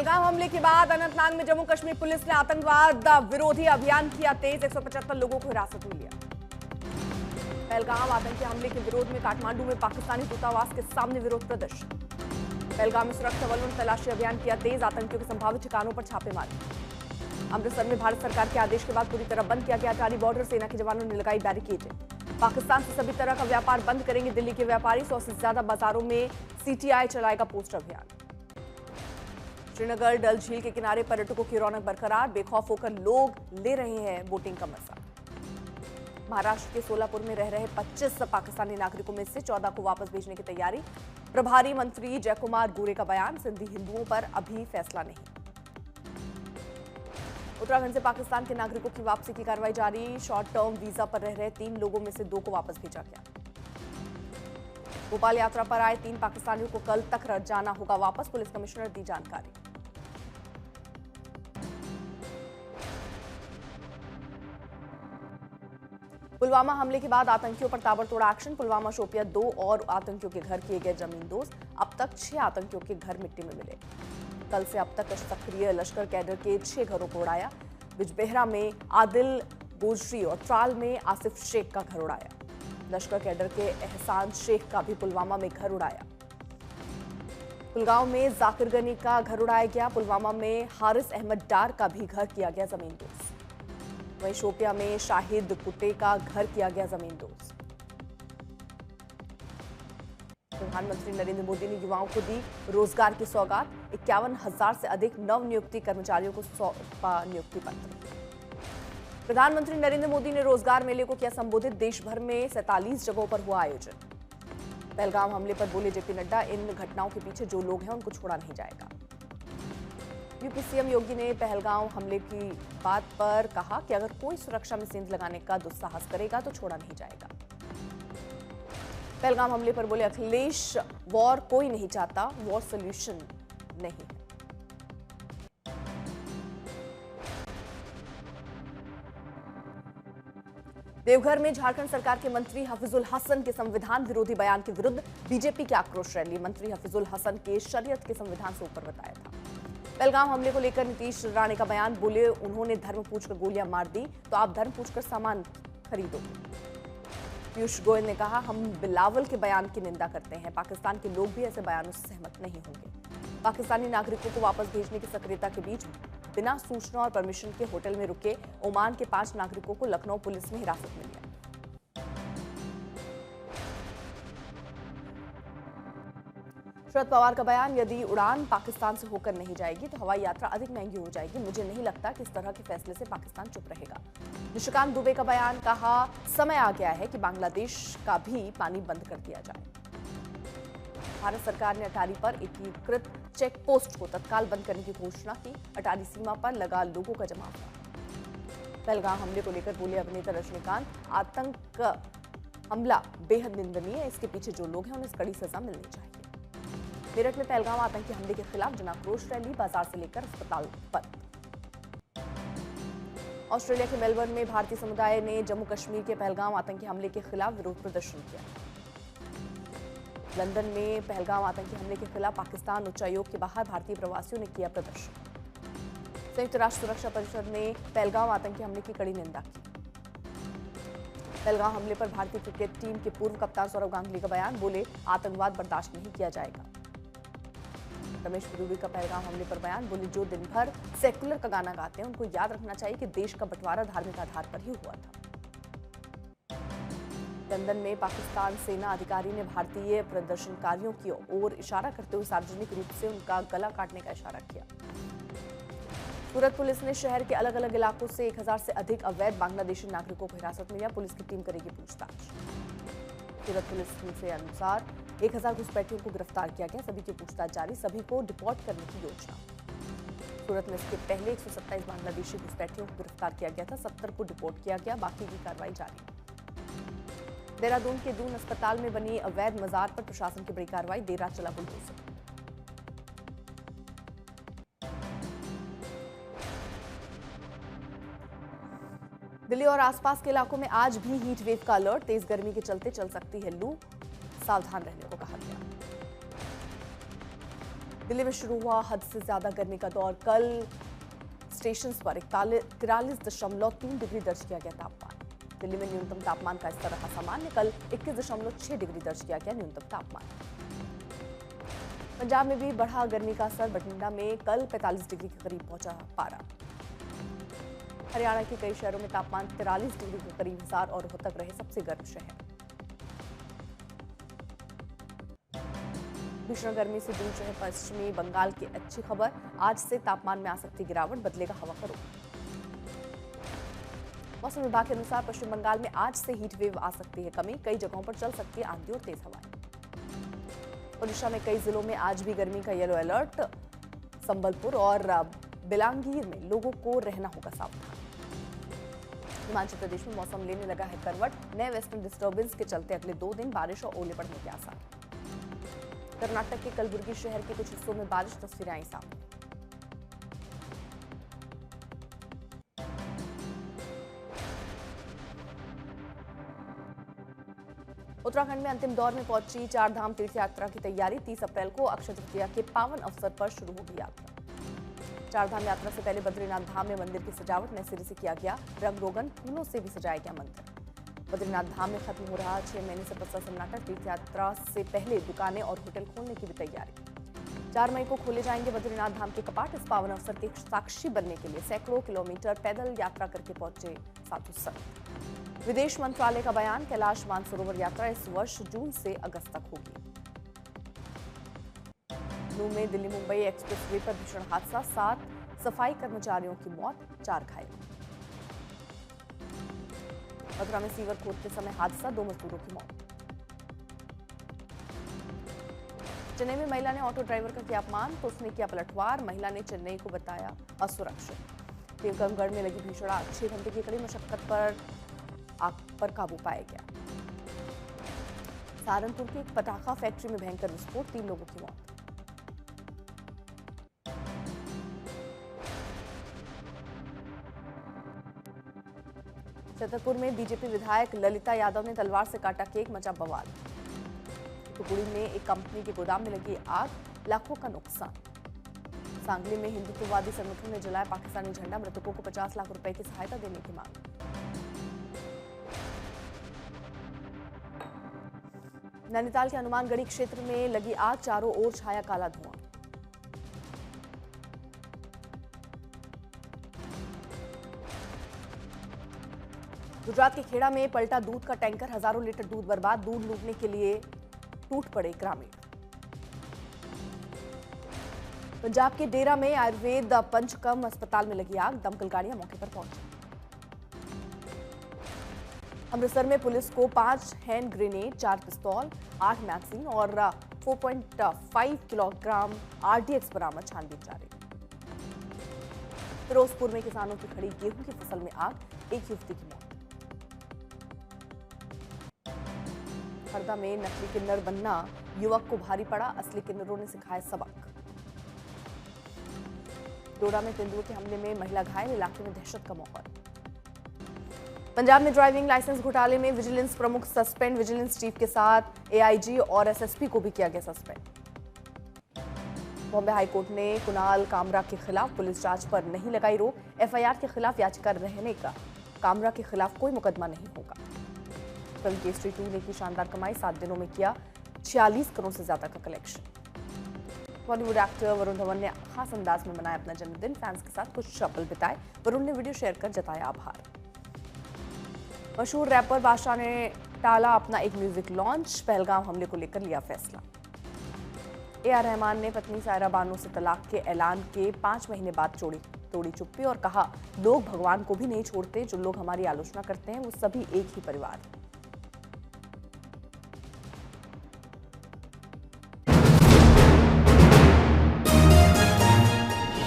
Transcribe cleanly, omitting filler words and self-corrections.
पहलगाम हमले के बाद अनंतनाग में जम्मू कश्मीर पुलिस ने आतंकवाद विरोधी अभियान किया तेज। 175 लोगों को हिरासत में लिया। पहलगाम आतंकी हमले के विरोध में काठमांडू में पाकिस्तानी दूतावास के सामने विरोध प्रदर्शन। पहलगाम में सुरक्षा बलों ने तलाशी अभियान किया तेज। आतंकियों के संभावित ठिकानों पर छापेमारी। अमृतसर में भारत सरकार के आदेश के बाद पूरी तरह बंद किया गया अटारी बॉर्डर। सेना के जवानों ने लगाई बैरिकेड। पाकिस्तान से सभी तरह का व्यापार बंद करेंगे दिल्ली के व्यापारी। 100 से ज्यादा बाजारों में सीटीआई चलाएगा पोस्टर अभियान। श्रीनगर डल झील के किनारे पर्यटकों की रौनक बरकरार। बेखौफ होकर लोग ले रहे हैं बोटिंग का मजा। महाराष्ट्र के सोलापुर में रह रहे 25 पाकिस्तानी नागरिकों में से 14 को वापस भेजने की तैयारी। प्रभारी मंत्री जयकुमार गोरे का बयान। सिंधी हिंदुओं पर अभी फैसला नहीं। उत्तराखंड से पाकिस्तान के नागरिकों की वापसी की कार्रवाई जारी। शॉर्ट टर्म वीजा पर रह रहे 3 लोगों में से 2 को वापस भेजा गया। भोपाल यात्रा पर आए 3 पाकिस्तानियों को कल तक जाना होगा वापस। पुलिस कमिश्नर दी जानकारी। पुलवामा हमले के बाद आतंकियों पर ताबड़तोड़ एक्शन। पुलवामा शोपिया 2 और आतंकियों के घर किए गए जमींदोज। अब तक 6 आतंकियों के घर मिट्टी में मिले। कल से अब तक सक्रिय लश्कर कैडर के 6 घरों को उड़ाया। बिजबेहरा में आदिल गोजरी और त्राल में आसिफ शेख का घर उड़ाया। लश्कर कैडर के एहसान शेख का भी पुलवामा में घर उड़ाया। कुलगांव में जाकिर गनी का घर उड़ाया गया। पुलवामा में हारिस अहमद डार का भी घर किया गया जमींदोज। वहीं शोपिया में शाहिद कुटे का घर किया गया जमींदोज। प्रधानमंत्री नरेंद्र मोदी ने युवाओं को दी रोजगार की सौगात। 51,000 से अधिक नव नियुक्ति कर्मचारियों को सौंपा नियुक्ति पत्र। प्रधानमंत्री नरेंद्र मोदी ने रोजगार मेले को किया संबोधित। देश भर में 47 जगहों पर हुआ आयोजन। पहलगाम हमले पर बोले जेपी नड्डा, इन घटनाओं के पीछे जो लोग हैं उनको छोड़ा नहीं जाएगा। यूपी सीएम योगी ने पहलगाम हमले की बात पर कहा कि अगर कोई सुरक्षा में सेंध लगाने का दुस्साहस करेगा तो छोड़ा नहीं जाएगा। पहलगाम हमले पर बोले अखिलेश, वॉर कोई नहीं चाहता, वॉर सॉल्यूशन नहीं है। देवघर में झारखंड सरकार के मंत्री हफीजुल हसन के संविधान विरोधी बयान के विरुद्ध बीजेपी की आक्रोश रैली। मंत्री हफीजुल हसन के शरीयत के संविधान से ऊपर बताया था। पहलगाम हमले को लेकर नीतीश राणे का बयान। बोले उन्होंने धर्म पूछकर गोलियां मार दी तो आप धर्म पूछकर सामान खरीदोगे। पीयूष गोयल ने कहा, हम बिलावल के बयान की निंदा करते हैं। पाकिस्तान के लोग भी ऐसे बयानों से सहमत नहीं होंगे। पाकिस्तानी नागरिकों को वापस भेजने की सक्रियता के बीच बिना सूचना और परमिशन के होटल में रुके ओमान के 5 नागरिकों को लखनऊ पुलिस ने हिरासत में लिया। शरद पवार का बयान, यदि उड़ान पाकिस्तान से होकर नहीं जाएगी तो हवाई यात्रा अधिक महंगी हो जाएगी। मुझे नहीं लगता कि इस तरह के फैसले से पाकिस्तान चुप रहेगा। निशिकांत दुबे का बयान, कहा समय आ गया है कि बांग्लादेश का भी पानी बंद कर दिया जाए। भारत सरकार ने अटारी पर एकीकृत चेक पोस्ट को तत्काल बंद करने की घोषणा की। अटारी सीमा पर लगा लोगों का जमाव। पहलगाम हमले को लेकर बोले अभिनेता रजनीकांत, आतंक हमला बेहद निंदनीय है। इसके पीछे जो लोग हैं उन्हें कड़ी सजा मिलनी चाहिए। मेरठ में पहलगाम आतंकी हमले के खिलाफ जनाक्रोश रैली, बाजार से लेकर अस्पताल पर। ऑस्ट्रेलिया के मेलबर्न में भारतीय समुदाय ने जम्मू कश्मीर के पहलगाम आतंकी हमले के खिलाफ विरोध प्रदर्शन किया। लंदन में पहलगाम आतंकी हमले के खिलाफ पाकिस्तान उच्चायोग के बाहर भारतीय प्रवासियों ने किया प्रदर्शन। संयुक्त राष्ट्र सुरक्षा परिषद ने पहलगाम आतंकी हमले की कड़ी निंदा की। पहलगाम हमले पर भारतीय क्रिकेट टीम के पूर्व कप्तान सौरव गांगुली का बयान। बोले आतंकवाद बर्दाश्त नहीं किया जाएगा। रमेश पुरूवी का पहलगाम हमले पर बयान। बोले जो दिन भर सेकुलर का गाना गाते हैं उनको याद रखना चाहिए कि देश का बंटवारा धार्मिक आधार पर ही हुआ था। लंदन में पाकिस्तान सेना अधिकारी ने भारतीय प्रदर्शनकारियों की ओर इशारा करते हुए सार्वजनिक रूप से उनका गला काटने का इशारा किया। सूरत पुलिस ने शहर के अलग अलग इलाकों से 1000 से अधिक अवैध बांग्लादेशी नागरिकों को हिरासत में लिया। पुलिस की टीम करेगी पूछताछ। सूरत पुलिस के अनुसार 1000 घुसपैठियों को गिरफ्तार किया गया। सभी की पूछताछ जारी। सभी को डिपोर्ट करने की योजना। सूरत में इसके पहले 127 बांग्लादेशी घुसपैठियों को गिरफ्तार किया गया था। 70 को डिपोर्ट किया गया। बाकी की कार्रवाई जारी। देहरादून के दून अस्पताल में बनी अवैध मजार पर प्रशासन की बड़ी कार्रवाई। देर रात चला बुलडोजर। दिल्ली और आसपास के इलाकों में आज भी हीट वेव का अलर्ट। तेज गर्मी के चलते चल सकती है लू, सावधान रहने को कहा गया। दिल्ली में शुरू हुआ हद से ज्यादा गर्मी का दौर। कल स्टेशन पर 43.3 डिग्री दर्ज किया गया तापमान। दिल्ली में न्यूनतम तापमान का स्तर रहा सामान्य। कल 21.6 डिग्री दर्ज किया गया न्यूनतम तापमान। पंजाब में भी बढ़ा गर्मी का असर। बठिंडा में कल 45 डिग्री के करीब पहुंचा पारा। हरियाणा के कई शहरों में तापमान 43 डिग्री के करीब हिसार और रोहतक रहे सबसे गर्म शहर। भीषण गर्मी से जूझ रहे पश्चिमी बंगाल की अच्छी खबर। आज से तापमान में आ सकती गिरावट, बदलेगा हवा का रुख। मौसम विभाग के अनुसार पश्चिम बंगाल में आज से हीट वेव आ सकती है कमी। कई जगहों पर चल सकती है आंधी और तेज हवाएं। ओडिशा में कई जिलों में आज भी गर्मी का येलो अलर्ट। संबलपुर और बिलांगीर में लोगों को रहना होगा सावधान। हिमाचल प्रदेश में मौसम लेने लगा है करवट। नए वेस्टर्न डिस्टर्बेंस के चलते अगले 2 दिन बारिश और ओले पड़ने के आसार। कर्नाटक के कलबुर्गी शहर के कुछ हिस्सों में बारिश, तस्वीरें आई सामने। उत्तराखंड में अंतिम दौर में पहुंची चारधाम तीर्थ यात्रा की तैयारी। 30 अप्रैल को अक्षय तृतीया के पावन अवसर पर शुरू होगी यात्रा। चारधाम यात्रा से पहले बद्रीनाथ धाम में मंदिर की सजावट नए सिरे से किया गया। रंग रोगन फूलों से भी सजाया गया मंदिर। बद्रीनाथ धाम में खत्म हो रहा 6 महीने से पसरा सन्नाटा। तीर्थ यात्रा से पहले दुकानें और होटल खोलने की भी तैयारी। 4 मई को खोले जाएंगे बद्रीनाथ धाम के कपाट। इस पावन अवसर के साक्षी बनने के लिए सैकड़ों किलोमीटर पैदल यात्रा करके पहुंचे साधु संत। विदेश मंत्रालय का बयान, कैलाश मानसरोवर यात्रा इस वर्ष जून से अगस्त तक होगी। नूह में दिल्ली मुंबई एक्सप्रेसवे पर भीषण हादसा। 7 सफाई कर्मचारियों की मौत, 4 घायल। मथुरा में सीवर खोदते समय हादसा, 2 मजदूरों की मौत। चेन्नई में महिला ने ऑटो ड्राइवर का किया अपमान तो उसने किया पलटवार। महिला ने चेन्नई को बताया असुरक्षित। टीकमगढ़ में लगी भीषण आग। 6 घंटे की कड़ी मशक्कत पर आग पर काबू पाया गया। सहारनपुर की एक पटाखा फैक्ट्री में भयंकर विस्फोट, 3 लोगों की मौत। छतरपुर में बीजेपी विधायक ललिता यादव ने तलवार से काटा केक, मचा बवाल। टुकड़ी में एक कंपनी के गोदाम में लगी आग, लाखों का नुकसान। सांगली में हिंदुत्ववादी संगठन ने जलाया पाकिस्तानी झंडा। मृतकों को 50 लाख रुपए की सहायता देने की मांग। नैनीताल के हनुमानगढ़ी क्षेत्र में लगी आग, चारों ओर छाया काला धुआं। गुजरात के खेड़ा में पलटा दूध का टैंकर, हजारों लीटर दूध बर्बाद। दूध लूटने के लिए टूट पड़े ग्रामीण। पंजाब के डेरा में आयुर्वेद पंचकर्म अस्पताल में लगी आग, दमकल गाड़ियां मौके पर पहुंची। अमृतसर में पुलिस को 5 हैंड ग्रेनेड, 4 पिस्तौल, 8 मैगजीन और 4.5 किलोग्राम RDX बरामद, छानबीन जारी। फिरोजपुर में किसानों की खड़ी गेहूं की फसल में आग, एक युवती की मौत। हरदा में नकली किन्नर बनना युवक को भारी पड़ा, असली किन्नरों ने सिखाया सबक। डोडा में तेंदुए के हमले में महिला घायल, इलाके में दहशत का माहौल। पंजाब में ड्राइविंग लाइसेंस घोटाले में विजिलेंस प्रमुख सस्पेंड। विजिलेंस चीफ के साथ AIG और SSP को भी किया गया सस्पेंड। बॉम्बे हाईकोर्ट ने कुणाल कामरा के खिलाफ पुलिस जांच पर नहीं लगाई रोक। FIR के खिलाफ याचिका रहने का कामरा के खिलाफ कोई मुकदमा नहीं होगा। फिल्म केसरी 2 ने की शानदार कमाई, 7 दिनों में किया 46 करोड़ से ज्यादा का कलेक्शन। बॉलीवुड एक्टर वरुण धवन ने खास अंदाज में मनाया अपना जन्मदिन। फैंस के साथ कुछ पल बिताए। वरुण ने वीडियो शेयर कर जताया आभार। मशहूर रैपर बादशाह ने टाला अपना एक म्यूजिक लॉन्च। पहलगाम हमले को लेकर लिया फैसला। AR रहमान ने पत्नी सायरा बानो से तलाक के ऐलान के 5 महीने बाद तोड़ी चुप्पी और कहा, लोग भगवान को भी नहीं छोड़ते। जो लोग हमारी आलोचना करते हैं वो सभी एक ही परिवार हैं।